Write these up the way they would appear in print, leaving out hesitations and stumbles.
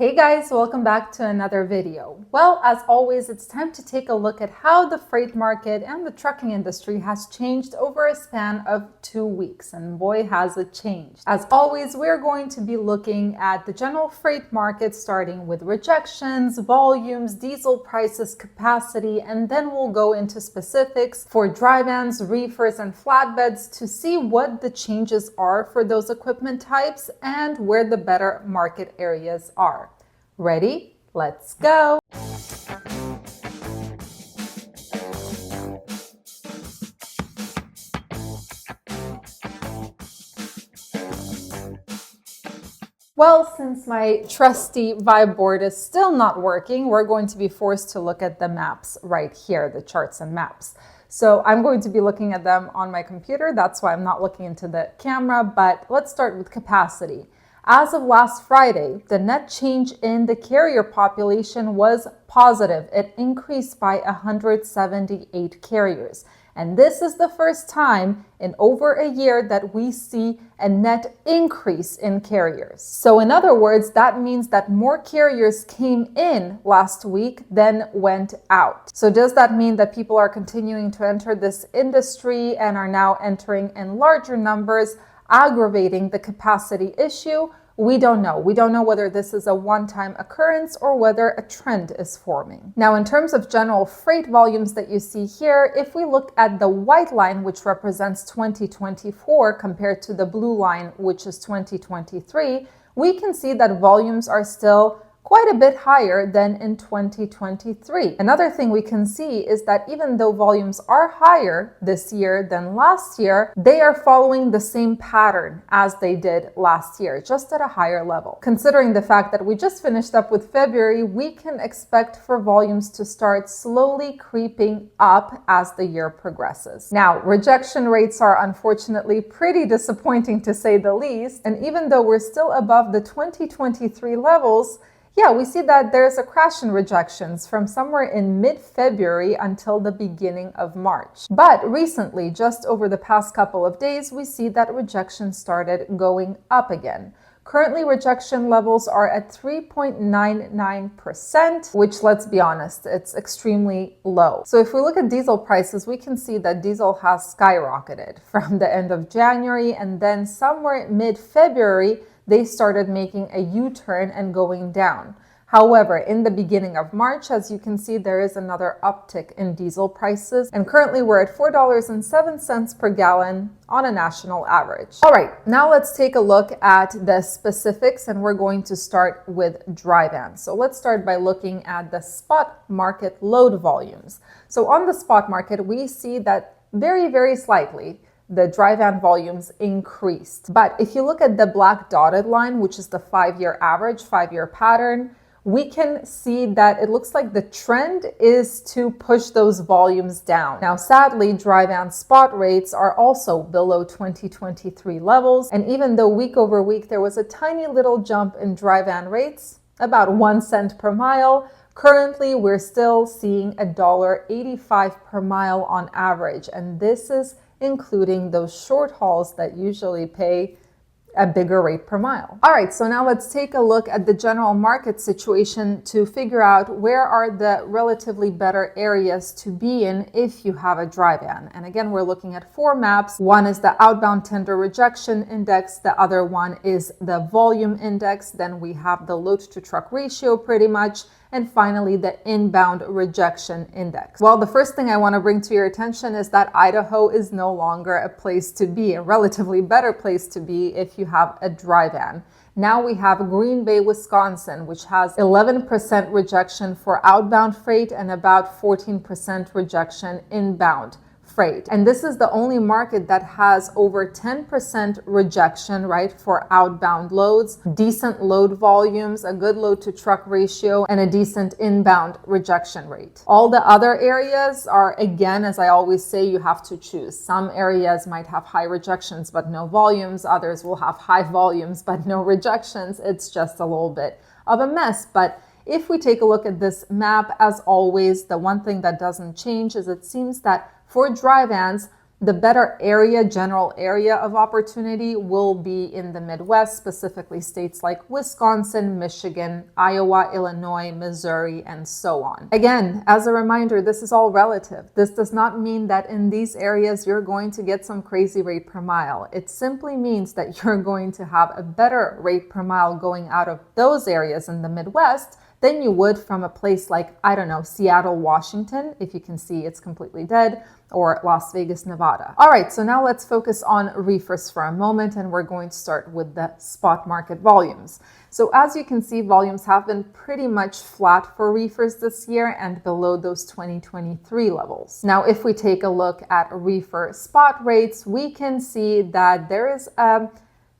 Hey guys, welcome back to another video. Well, as always, it's time to take a look at how the freight market and the trucking industry has changed over a span of 2 weeks, and boy has it changed. As always, we're going to be looking at the general freight market, starting with rejections, volumes, diesel prices, capacity, and then we'll go into specifics for dry vans, reefers, and flatbeds to see what the changes are for those equipment types and where the better market areas are. Ready? Let's go! Well, since my trusty Vibe board is still not working, we're going to be forced to look at the maps right here, the charts and maps. So I'm going to be looking at them on my computer. That's why I'm not looking into the camera, but let's start with capacity. As of last Friday, the net change in the carrier population was positive. It increased by 178 carriers. And this is the first time in over a year that we see a net increase in carriers. So in other words, that means that more carriers came in last week than went out. So does that mean that people are continuing to enter this industry and are now entering in larger numbers, aggravating the capacity issue? We don't know. We don't know whether this is a one-time occurrence or whether a trend is forming. Now, in terms of general freight volumes that you see here, if we look at the white line, which represents 2024, compared to the blue line, which is 2023, we can see that volumes are still quite a bit higher than in 2023. Another thing we can see is that even though volumes are higher this year than last year, they are following the same pattern as they did last year, just at a higher level. Considering the fact that we just finished up with February, we can expect for volumes to start slowly creeping up as the year progresses. Now, rejection rates are unfortunately pretty disappointing to say the least, and even though we're still above the 2023 levels, we see that there's a crash in rejections from somewhere in mid-February until the beginning of March. But recently, just over the past couple of days, we see that rejection started going up again. Currently, rejection levels are at 3.99%, which, let's be honest, it's extremely low. So if we look at diesel prices, we can see that diesel has skyrocketed from the end of January, and then somewhere mid-February, they started making a U-turn and going down. However, in the beginning of March, as you can see, there is another uptick in diesel prices, and currently we're at $4.07 per gallon on a national average. All right, now let's take a look at the specifics, and we're going to start with dry vans. So let's start by looking at the spot market load volumes. So on the spot market, we see that very slightly, the dry van volumes increased. But if you look at the black dotted line, which is the 5-year average, 5-year pattern, we can see that it looks like the trend is to push those volumes down. Now, sadly, dry van spot rates are also below 2023 levels. And even though week over week, there was a tiny little jump in dry van rates, about 1 cent per mile, currently we're still seeing $1.85 per mile on average. And this is including those short hauls that usually pay a bigger rate per mile. All right, so now let's take a look at the general market situation to figure out where are the relatively better areas to be in if you have a dry van. And again, we're looking at 4 maps. One is the outbound tender rejection index. The other one is the volume index. Then we have the load to truck ratio pretty much. And finally, the inbound rejection index. Well, the first thing I want to bring to your attention is that Idaho is no longer a place to be, a relatively better place to be if you have a dry van. Now we have Green Bay, Wisconsin, which has 11% rejection for outbound freight and about 14% rejection inbound freight. And this is the only market that has over 10% rejection, right, for outbound loads, decent load volumes, a good load to truck ratio, and a decent inbound rejection rate. All the other areas are, again, as I always say, you have to choose. Some areas might have high rejections but no volumes. Others will have high volumes but no rejections. It's just a little bit of a mess. But if we take a look at this map, as always, the one thing that doesn't change is it seems that for dry vans, The better general area of opportunity will be in the Midwest, specifically states like Wisconsin, Michigan, Iowa, Illinois, Missouri, and so on. Again, as a reminder, this is all relative. This does not mean that in these areas you're going to get some crazy rate per mile. It simply means that you're going to have a better rate per mile going out of those areas in the Midwest than you would from a place like, I don't know, Seattle, Washington, if you can see it's completely dead, or Las Vegas, Nevada. All right, so now let's focus on reefers for a moment, and we're going to start with the spot market volumes. So as you can see, volumes have been pretty much flat for reefers this year and below those 2023 levels. Now, if we take a look at reefer spot rates, we can see that there is a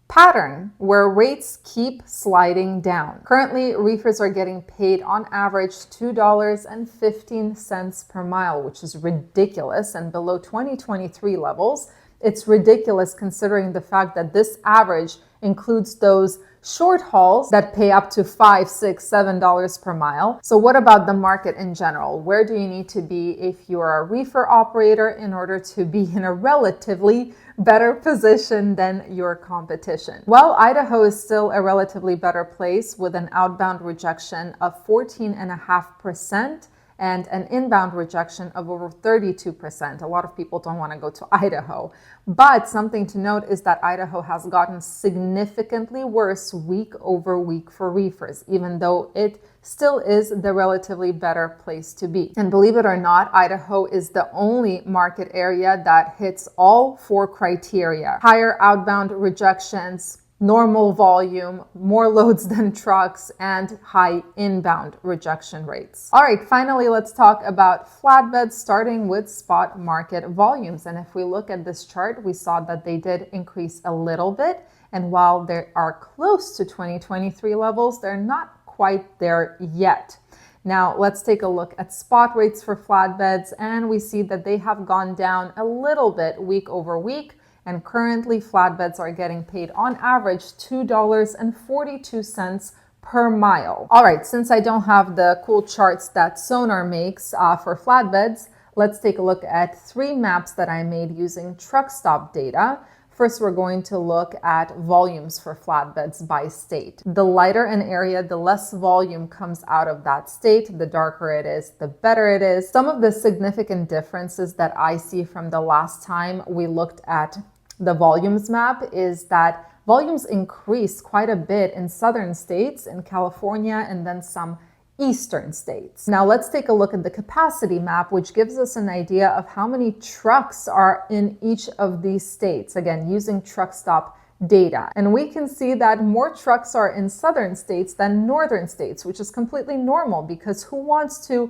pattern where rates keep sliding down. Currently, reefers are getting paid on average $2.15 per mile, which is ridiculous and below 2023 levels. It's ridiculous considering the fact that this average includes those short hauls that pay up to $5, $6, $7 per mile. So what about the market in general? Where do you need to be if you're a reefer operator in order to be in a relatively better position than your competition? Well, Idaho is still a relatively better place with an outbound rejection of 14.5% and an inbound rejection of over 32%. A lot of people don't want to go to Idaho. But something to note is that Idaho has gotten significantly worse week over week for reefers, even though it still is the relatively better place to be. And believe it or not, Idaho is the only market area that hits all 4 criteria: higher outbound rejections, normal volume, more loads than trucks, and high inbound rejection rates. All right, finally, let's talk about flatbeds, starting with spot market volumes. And if we look at this chart, we saw that they did increase a little bit. And while they are close to 2023 levels, they're not quite there yet. Now, let's take a look at spot rates for flatbeds, and we see that they have gone down a little bit week over week. And currently, flatbeds are getting paid on average $2.42 per mile. All right, since I don't have the cool charts that Sonar makes for flatbeds, let's take a look at 3 maps that I made using TruckStop data. First, we're going to look at volumes for flatbeds by state. The lighter an area, the less volume comes out of that state. The darker it is, the better it is. Some of the significant differences that I see from the last time we looked at the volumes map is that volumes increased quite a bit in southern states, in California, and then some eastern states. Now let's take a look at the capacity map, which gives us an idea of how many trucks are in each of these states, again, using TruckStop data. And we can see that more trucks are in southern states than northern states, which is completely normal because who wants to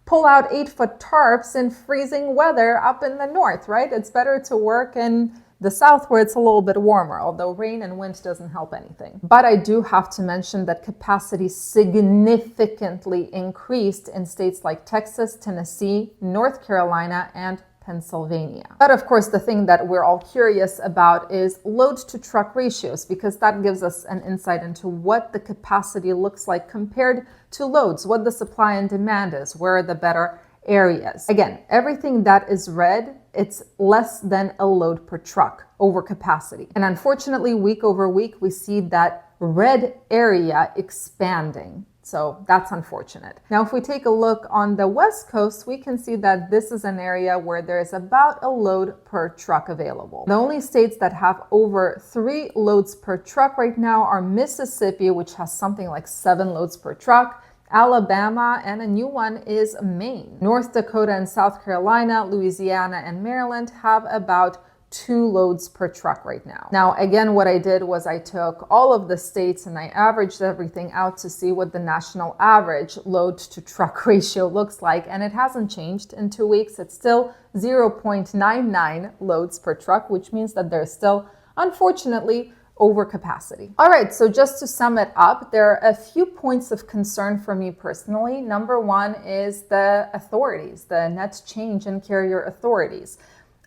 pull out 8-foot tarps in freezing weather up in the north, right? It's better to work in the south where it's a little bit warmer, although rain and wind doesn't help anything. But I do have to mention that capacity significantly increased in states like Texas, Tennessee, North Carolina, and Pennsylvania. But of course, the thing that we're all curious about is load to truck ratios, because that gives us an insight into what the capacity looks like compared to loads, what the supply and demand is, where are the better areas. Again, everything that is red, it's less than a load per truck over capacity. And unfortunately, week over week, we see that red area expanding. So that's unfortunate. Now, if we take a look on the West Coast, we can see that this is an area where there's about a load per truck available. The only states that have over 3 loads per truck right now are Mississippi, which has something like 7 loads per truck, Alabama, and a new one is Maine. North Dakota and South Carolina, Louisiana, and Maryland have about 2 loads per truck right now. Now, again, what I did was I took all of the states and I averaged everything out to see what the national average load to truck ratio looks like. And it hasn't changed in 2 weeks. It's still 0.99 loads per truck, which means that there's still, unfortunately, overcapacity. All right, so just to sum it up, there are a few points of concern for me personally. Number one is the authorities, the net change in carrier authorities.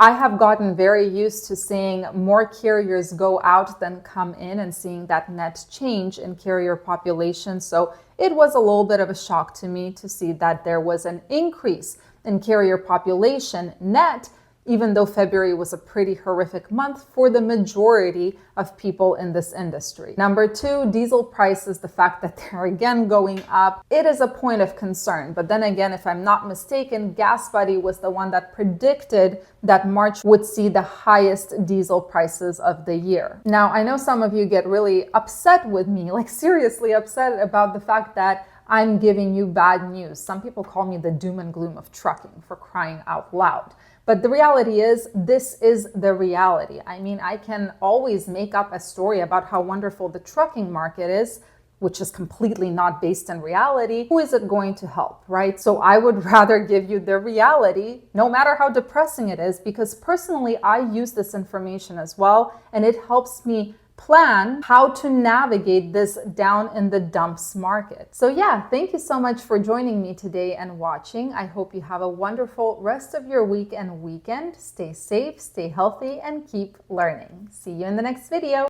I have gotten very used to seeing more carriers go out than come in and seeing that net change in carrier population. So it was a little bit of a shock to me to see that there was an increase in carrier population net even though February was a pretty horrific month for the majority of people in this industry. Number two, diesel prices, the fact that they're again going up, it is a point of concern. But then again, if I'm not mistaken, GasBuddy was the one that predicted that March would see the highest diesel prices of the year. Now, I know some of you get really upset with me, like seriously upset about the fact that I'm giving you bad news. Some people call me the doom and gloom of trucking, for crying out loud. But the reality is, this is the reality. I mean, I can always make up a story about how wonderful the trucking market is, which is completely not based in reality. Who is it going to help, right? So I would rather give you the reality, no matter how depressing it is, because personally, I use this information as well, and it helps me plan how to navigate this down in the dumps market. So yeah, thank you so much for joining me today and watching. I hope you have a wonderful rest of your week and weekend. Stay safe, stay healthy, and keep learning. See you in the next video.